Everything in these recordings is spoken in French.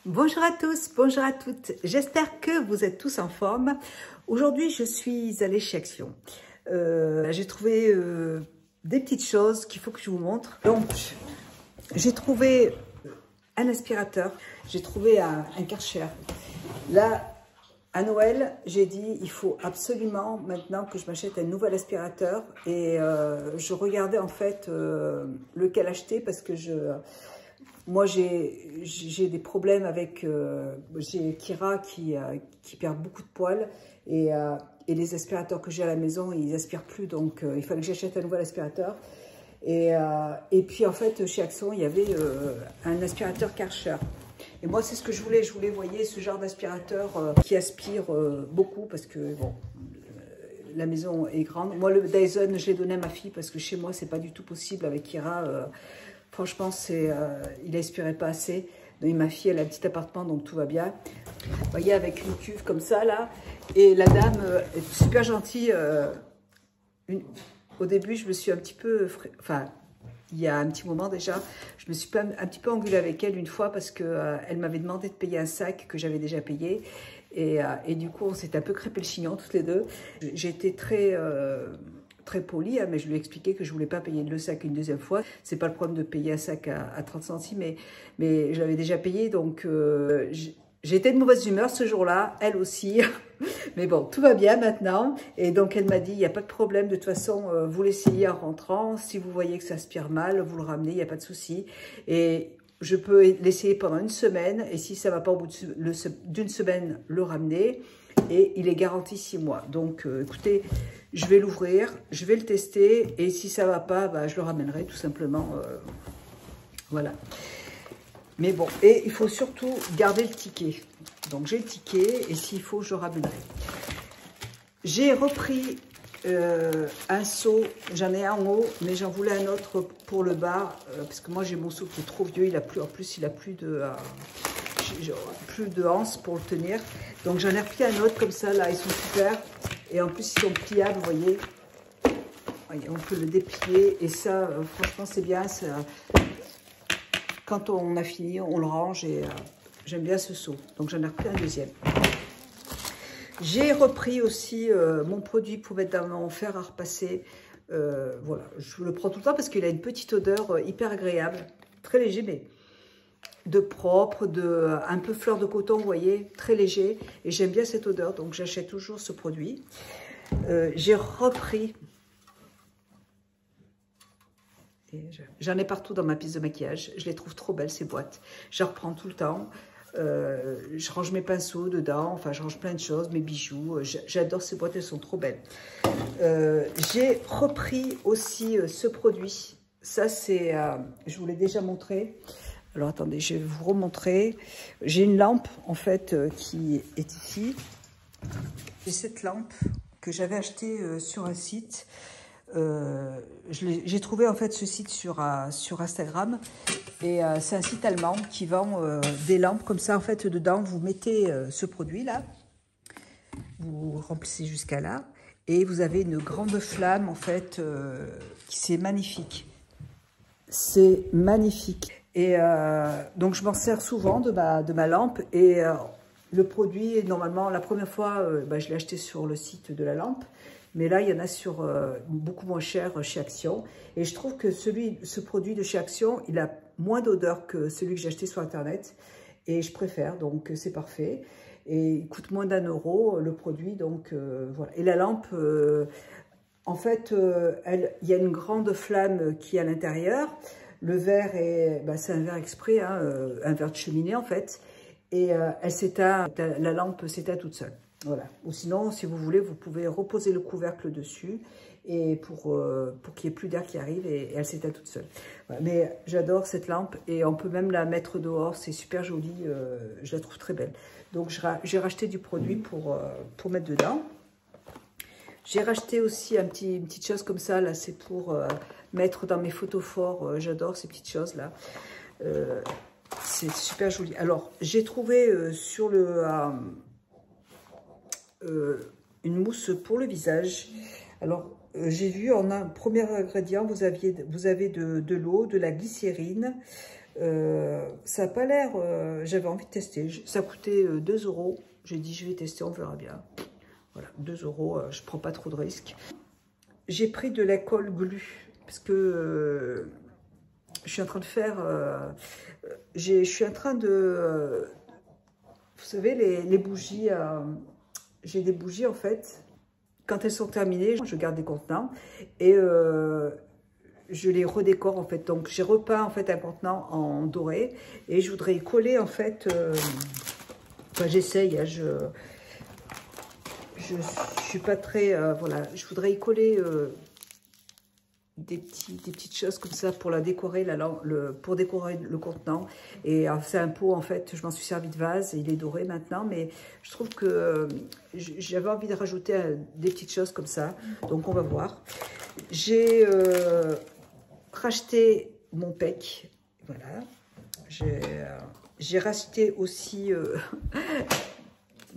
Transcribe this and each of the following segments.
Bonjour à tous, bonjour à toutes. J'espère que vous êtes tous en forme. Aujourd'hui, je suis allée chez Action. J'ai trouvé des petites choses qu'il faut que je vous montre. Donc, j'ai trouvé un aspirateur, j'ai trouvé un Karcher. Là, à Noël, j'ai dit il faut absolument maintenant que je m'achète un nouvel aspirateur. Et je regardais en fait lequel acheter parce que moi, j'ai des problèmes avec... j'ai Kira qui perd beaucoup de poils et les aspirateurs que j'ai à la maison, ils n'aspirent plus. Donc, il fallait que j'achète un nouvel aspirateur. Et puis, en fait, chez Action, il y avait un aspirateur Karcher. Et moi, c'est ce que je voulais. Je voulais, vous voyez, ce genre d'aspirateur qui aspire beaucoup parce que, bon, la maison est grande. Moi, le Dyson, je l'ai donné à ma fille parce que chez moi, c'est pas du tout possible avec Kira. Franchement, il n'aspirait pas assez. Et ma fille, elle a un petit appartement, donc tout va bien. Vous voyez, avec une cuve comme ça, là. Et la dame est super gentille. Au début, je me suis un petit peu... Enfin, il y a un petit moment déjà, je me suis un petit peu engueulée avec elle une fois parce qu'elle m'avait demandé de payer un sac que j'avais déjà payé. Et du coup, on s'est un peu crêpé le chignon, toutes les deux. J'ai été très poli, hein, mais je lui ai expliqué que je ne voulais pas payer le sac une deuxième fois. C'est pas le problème de payer un sac à 30 centimes, mais je l'avais déjà payé, donc j'ai été de mauvaise humeur ce jour-là, elle aussi. Mais bon, tout va bien maintenant. Et donc, elle m'a dit, il n'y a pas de problème, de toute façon, vous l'essayez en rentrant. Si vous voyez que ça aspire mal, vous le ramenez, il n'y a pas de souci. Et je peux l'essayer pendant une semaine, et si ça ne va pas au bout d'une semaine, le ramener. Et il est garanti 6 mois. Donc, écoutez, je vais l'ouvrir, je vais le tester. Et si ça ne va pas, bah, je le ramènerai tout simplement. Voilà. Mais bon, et il faut surtout garder le ticket. Donc, j'ai le ticket. Et s'il faut, je ramènerai. J'ai repris un seau. J'en ai un en haut, mais j'en voulais un autre pour le bas. Parce que moi, j'ai mon seau qui est trop vieux. En plus, il n'a plus de anse pour le tenir. Donc j'en ai repris un autre comme ça, là, ils sont super. Et en plus, ils sont pliables, vous voyez. On peut le déplier. Et ça, franchement, c'est bien. Quand on a fini, on le range. Et j'aime bien ce seau. Donc j'en ai repris un deuxième. J'ai repris aussi mon produit pour mettre dans mon fer à repasser. Voilà, je le prends tout le temps parce qu'il a une petite odeur hyper agréable. Très léger, mais... de propre, un peu fleur de coton, vous voyez, très léger. Et j'aime bien cette odeur, donc j'achète toujours ce produit. J'ai repris, j'en ai partout dans ma piste de maquillage. Je les trouve trop belles, ces boîtes. Je reprends tout le temps. Je range mes pinceaux dedans, enfin je range plein de choses, mes bijoux. J'adore ces boîtes, elles sont trop belles. J'ai repris aussi ce produit. Ça, c'est, je vous l'ai déjà montré. Alors, attendez, je vais vous remontrer. J'ai une lampe, en fait, qui est ici. J'ai cette lampe que j'avais achetée sur un site. J'ai trouvé, en fait, ce site sur Instagram. Et c'est un site allemand qui vend des lampes comme ça. En fait, dedans, vous mettez ce produit-là. Vous remplissez jusqu'à là. Et vous avez une grande flamme, en fait, c'est magnifique. C'est magnifique. Et donc, je m'en sers souvent de ma lampe. Et le produit, normalement, la première fois, je l'ai acheté sur le site de la lampe. Mais là, il y en a sur beaucoup moins cher chez Action. Et je trouve que ce produit de chez Action, il a moins d'odeur que celui que j'ai acheté sur Internet. Et je préfère, donc c'est parfait. Et il coûte moins d'1 euro, le produit. Donc, voilà. Et la lampe... en fait, il y a une grande flamme qui est à l'intérieur. Le verre, c'est un verre exprès, hein, un verre de cheminée en fait. Et elle s'éteint, la lampe s'éteint toute seule. Voilà. Ou sinon, si vous voulez, vous pouvez reposer le couvercle dessus et pour qu'il n'y ait plus d'air qui arrive et elle s'éteint toute seule. Voilà. Mais j'adore cette lampe et on peut même la mettre dehors. C'est super joli, je la trouve très belle. Donc, j'ai racheté du produit pour mettre dedans. J'ai racheté aussi une petite chose comme ça, là, c'est pour mettre dans mes photos forts. J'adore ces petites choses-là. C'est super joli. Alors, j'ai trouvé sur le une mousse pour le visage. Alors, j'ai vu en un premier ingrédient, vous avez de l'eau, de la glycérine, Ça n'a pas l'air... J'avais envie de tester. Ça coûtait 2 €. J'ai dit, je vais tester, on verra bien. Voilà, 2 €, je ne prends pas trop de risques. J'ai pris de la colle glu, parce que je suis en train de faire... je suis en train de... vous savez, les bougies... j'ai des bougies, en fait. Quand elles sont terminées, je garde des contenants. Et... je les redécore en fait, donc j'ai repeint en fait un contenant en doré et je voudrais y coller en fait, enfin j'essaye, hein, je suis pas très, voilà, je voudrais y coller des petites choses comme ça pour la décorer, pour décorer le contenant. Et c'est un pot en fait, je m'en suis servi de vase, il est doré maintenant, mais je trouve que j'avais envie de rajouter des petites choses comme ça, donc on va voir. J'ai racheté mon PEC, voilà. J'ai racheté aussi,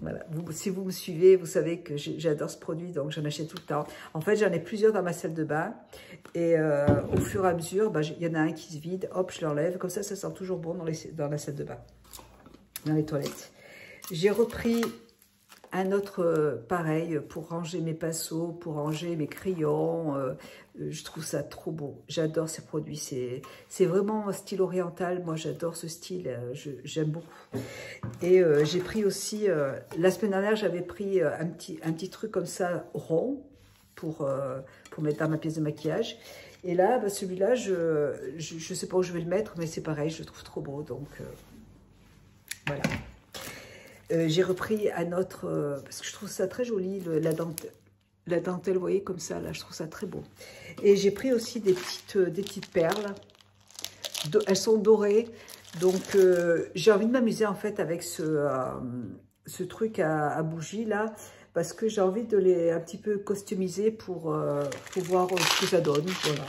voilà. Si vous me suivez, vous savez que j'adore ce produit, donc j'en achète tout le temps. En fait, j'en ai plusieurs dans ma salle de bain, et au fur et à mesure, il y en a un qui se vide, hop, je l'enlève, comme ça sent toujours bon dans la salle de bain, dans les toilettes. J'ai repris un autre pareil pour ranger mes pinceaux, pour ranger mes crayons. Je trouve ça trop beau. J'adore ces produits. C'est vraiment un style oriental. Moi, j'adore ce style. J'aime beaucoup. Et j'ai pris aussi... la semaine dernière, j'avais pris un petit truc comme ça, rond, pour mettre dans ma pièce de maquillage. Et là, celui-là, je sais pas où je vais le mettre, mais c'est pareil, je le trouve trop beau. Donc, voilà. J'ai repris un autre, parce que je trouve ça très joli, la dentelle, vous voyez, comme ça, là, je trouve ça très beau. Et j'ai pris aussi des petites perles, elles sont dorées, donc j'ai envie de m'amuser, en fait, avec ce truc à bougie, là, parce que j'ai envie de les un petit peu customiser pour voir ce que ça donne, voilà.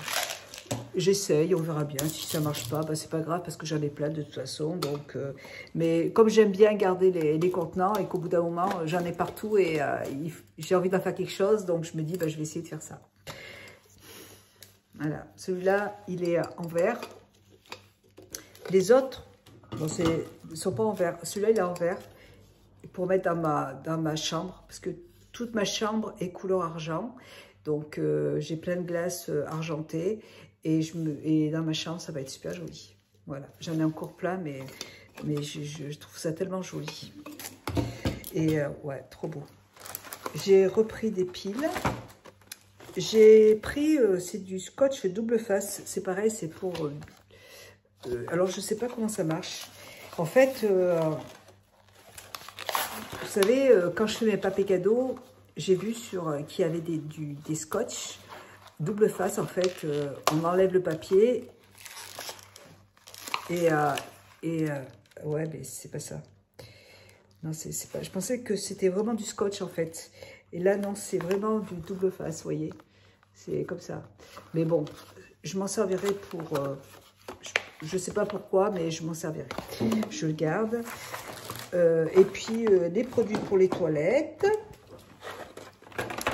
J'essaye, on verra bien. Si ça marche pas, c'est pas grave parce que j'en ai plein de toute façon. Donc, mais comme j'aime bien garder les contenants et qu'au bout d'un moment, j'en ai partout et j'ai envie d'en faire quelque chose, donc je me dis, je vais essayer de faire ça. Voilà, celui-là, il est en verre. Les autres, bon, ne sont pas en verre. Celui-là, il est en verre pour mettre dans ma chambre parce que toute ma chambre est couleur argent. Donc, j'ai plein de glaces argentées. Et dans ma chambre, ça va être super joli. Voilà, j'en ai encore plein, mais je trouve ça tellement joli. Et ouais, trop beau. J'ai repris des piles. J'ai pris, c'est du scotch double face. C'est pareil, c'est pour... alors, je ne sais pas comment ça marche. En fait, vous savez, quand je fais mes papiers cadeaux, j'ai vu qu'il y avait des scotch double face, en fait, on enlève le papier et ouais, mais c'est pas ça. Non, c'est pas. Je pensais que c'était vraiment du scotch, en fait. Et là, non, c'est vraiment du double face, vous voyez. C'est comme ça. Mais bon, je m'en servirai pour... je sais pas pourquoi, mais je m'en servirai. Je le garde. Et puis, des produits pour les toilettes.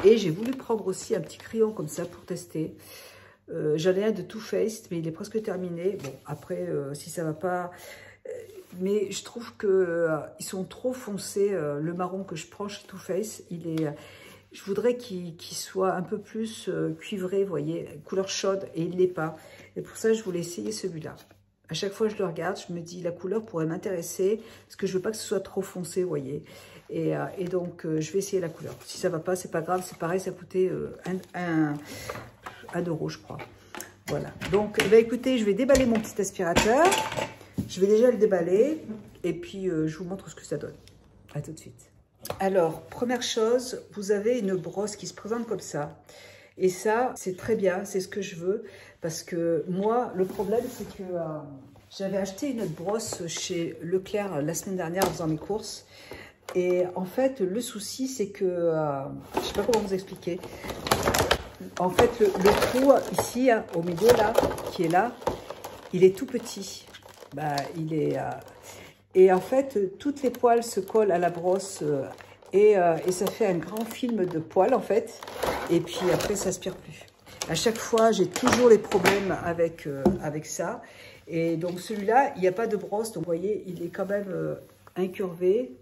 Et j'ai voulu prendre aussi un petit crayon comme ça pour tester. J'en ai un de Too Faced, mais il est presque terminé. Bon, après, si ça va pas... mais je trouve qu'ils sont trop foncés. Le marron que je prends chez Too Faced, je voudrais qu'il soit un peu plus cuivré, vous voyez, couleur chaude, et il ne l'est pas. Et pour ça, je voulais essayer celui-là. À chaque fois que je le regarde, je me dis, la couleur pourrait m'intéresser, parce que je ne veux pas que ce soit trop foncé, vous voyez. Et donc, je vais essayer la couleur. Si ça ne va pas, c'est pas grave. C'est pareil, ça coûtait 1 €, je crois. Voilà. Donc, écoutez, je vais déballer mon petit aspirateur. Je vais déjà le déballer. Et puis, je vous montre ce que ça donne. À tout de suite. Alors, première chose, vous avez une brosse qui se présente comme ça. Et ça, c'est très bien. C'est ce que je veux. Parce que moi, le problème, c'est que j'avais acheté une autre brosse chez Leclerc la semaine dernière en faisant mes courses. Et en fait, le souci, c'est que, je ne sais pas comment vous expliquer. En fait, le trou ici, hein, au milieu là, qui est là, il est tout petit. Et en fait, toutes les poils se collent à la brosse et ça fait un grand film de poils en fait. Et puis après, ça aspire plus. À chaque fois, j'ai toujours les problèmes avec ça. Et donc celui-là, il n'y a pas de brosse, donc vous voyez, il est quand même incurvé.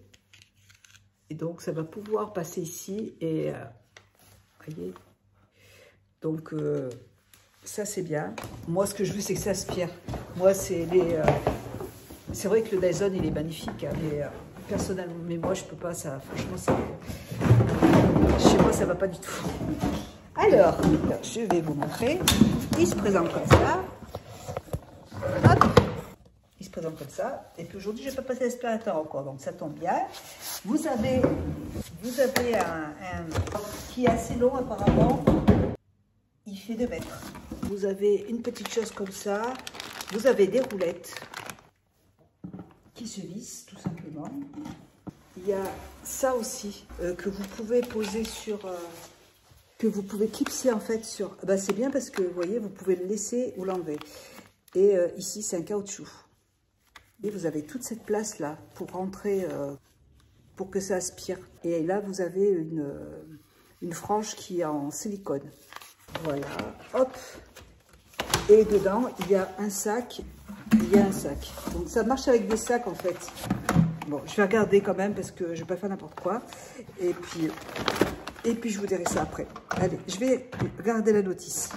Et donc ça va pouvoir passer ici. Et voyez, donc ça c'est bien. Moi ce que je veux c'est que ça aspire. Moi c'est les... c'est vrai que le Dyson il est magnifique, hein, mais personnellement, mais moi je peux pas, ça, franchement, chez moi ça va pas du tout. Alors, je vais vous montrer. Il se présente comme ça. Hop. Il se présente comme ça. Et puis aujourd'hui, je n'ai pas passé l'aspirateur encore, donc ça tombe bien. Vous avez un qui est assez long apparemment. Il fait 2 mètres. Vous avez une petite chose comme ça. Vous avez des roulettes qui se vissent tout simplement. Il y a ça aussi que vous pouvez poser sur... que vous pouvez clipser en fait sur... Ben, c'est bien parce que vous voyez, vous pouvez le laisser ou l'enlever. Et ici, c'est un caoutchouc. Et vous avez toute cette place là pour rentrer, pour que ça aspire. Et là, vous avez une frange qui est en silicone. Voilà, hop. Et dedans, il y a un sac. Il y a un sac. Donc ça marche avec des sacs en fait. Bon, je vais regarder quand même parce que je ne vais pas faire n'importe quoi. Et puis je vous dirai ça après. Allez, je vais regarder la notice.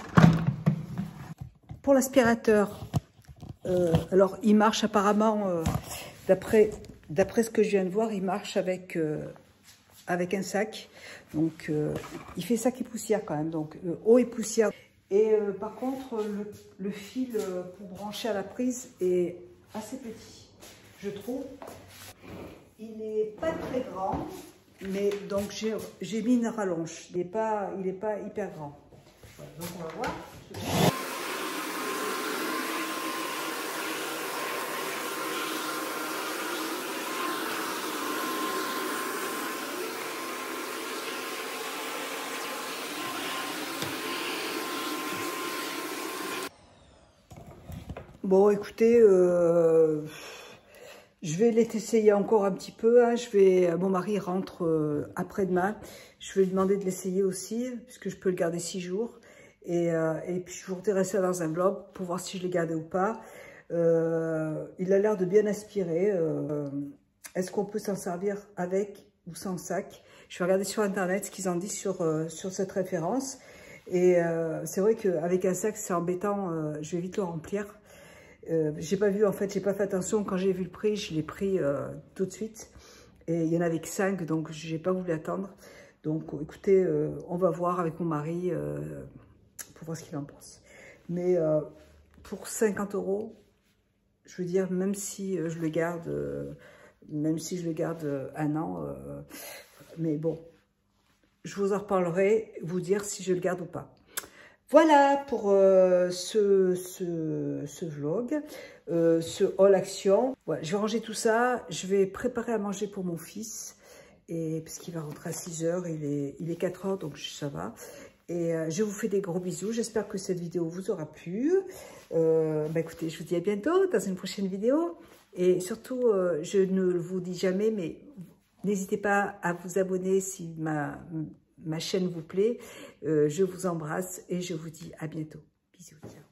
Pour l'aspirateur, alors il marche apparemment, d'après ce que je viens de voir, il marche avec un sac. Donc il fait sac et poussière quand même, donc eau et poussière. Et par contre, le fil pour brancher à la prise est assez petit, je trouve. Il n'est pas très grand. Mais donc j'ai mis une rallonge, il n'est pas hyper grand. Voilà, donc on va voir. Bon écoutez, je vais l'essayer encore un petit peu. Hein. Mon mari rentre après-demain. Je vais lui demander de l'essayer aussi, puisque je peux le garder 6 jours. Et puis je vous redirai ça dans un vlog pour voir si je l'ai gardé ou pas. Il a l'air de bien aspirer. Est-ce qu'on peut s'en servir avec ou sans sac? Je vais regarder sur internet ce qu'ils en disent sur cette référence. Et c'est vrai qu'avec un sac, c'est embêtant. Je vais vite le remplir. J'ai pas vu, en fait, j'ai pas fait attention. Quand j'ai vu le prix, je l'ai pris tout de suite. Et il y en avait que 5, donc j'ai pas voulu attendre. Donc écoutez, on va voir avec mon mari pour voir ce qu'il en pense. Mais pour 50 €, je veux dire, même si je le garde, un an, mais bon, je vous en reparlerai, vous dire si je le garde ou pas. Voilà pour ce vlog, ce haul action. Voilà, je vais ranger tout ça, je vais préparer à manger pour mon fils, puisqu'il va rentrer à 6 h, il est 4 h, donc ça va. Et je vous fais des gros bisous, j'espère que cette vidéo vous aura plu. Écoutez, je vous dis à bientôt dans une prochaine vidéo. Et surtout, je ne vous dis jamais, mais n'hésitez pas à vous abonner si ma chaîne vous plaît. Je vous embrasse et je vous dis à bientôt. Bisous. Ciao.